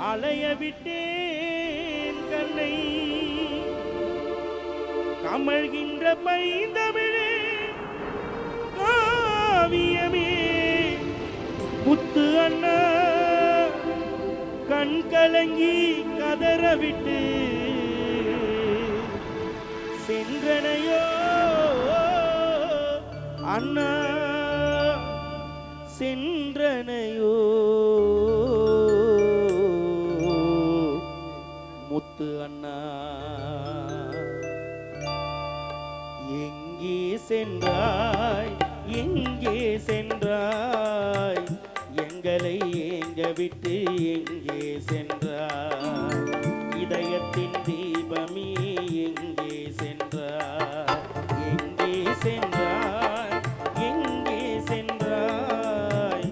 அலைய விட்டேன் கண்ணை கமழ்கின்ற பைந்தமிழே காவியமே முத்து அண்ணா கண் கலங்கி கதறவிட்டு சென்றனையோ அண்ணா சென்றனையோ முத்து அண்ணா எங்கே சென்றாய் எங்கே சென்றாய் எங்களை ஏங்க விட்டு எங்கே சென்றாய் இதயத்தின் தீபமே எங்கே சென்றாய் எங்கே சென்றாய் எங்கே சென்றாய்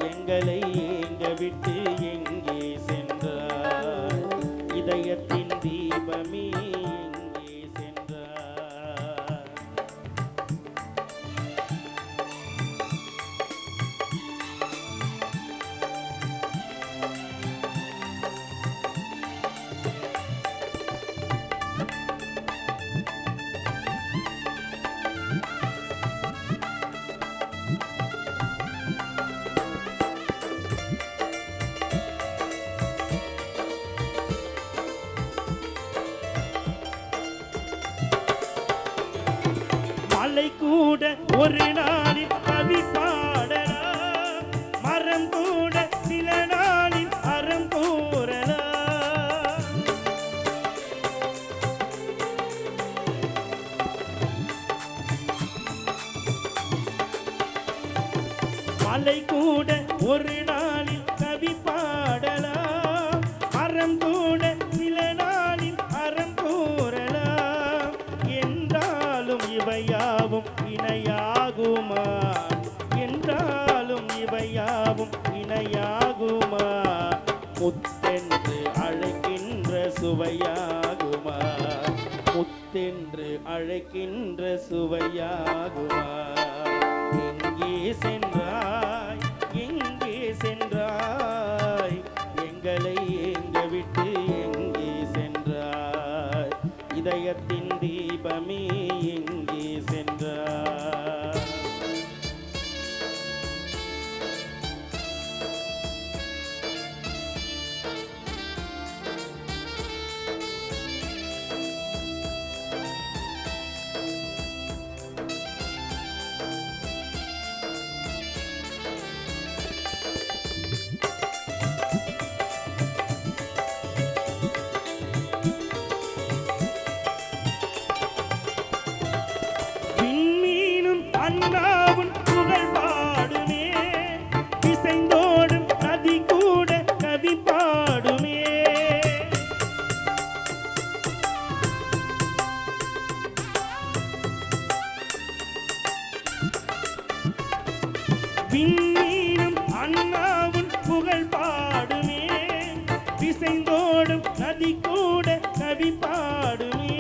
எங்களை ஏங்க விட்டு எங்கே சென்றாய் இதயத்தின் தீபமே எங்கே சென்றாய் மலை கூட ஒரு நாளில் கவி பாடலாம் மரம் கூட சில நாளில் அறம் கூறலாம் மலை கூட ஒரு நாளில் கவி பாடலாம் மரம் கூட சில நாளில் அறம் கூறலாம் என்றாலும் இவையாவும் இணையாகுமா என்றாலும் இவையாவும் இணையாகுமா முத்தென்று அழைக்கின்ற சுவையாகுமா முத்தென்று அழைக்கின்ற சுவையாகுமா எங்கே சென்றாய் எங்கே சென்றாய் எங்களை ஏங்க விட்டு எங்கே சென்றாய் இதயத்தின் தீபமே எங்கே சென்றாய் அண்ணாவும் புகழ் பாடுமே இசைந்தோடும் நதி கூட கவி பாடுமே விண்ணீனும் அண்ணாவும் புகழ் பாடுமே இசைந்தோடும் நதி கூட கவி பாடுமே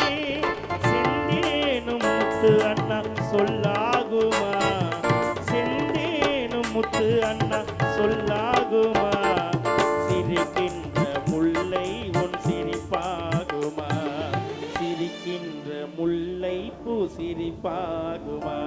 செந்தேனும் முத்து அண்ணா சொல்லாகுமா செந்தேனும் முத்து அண்ணா சொல்லாகுமா சிரிக்கின்ற முல்லை உன் சிரிப்பாகுமா சிரிக்கின்ற முல்லை பூ சிரிப்பாகுமா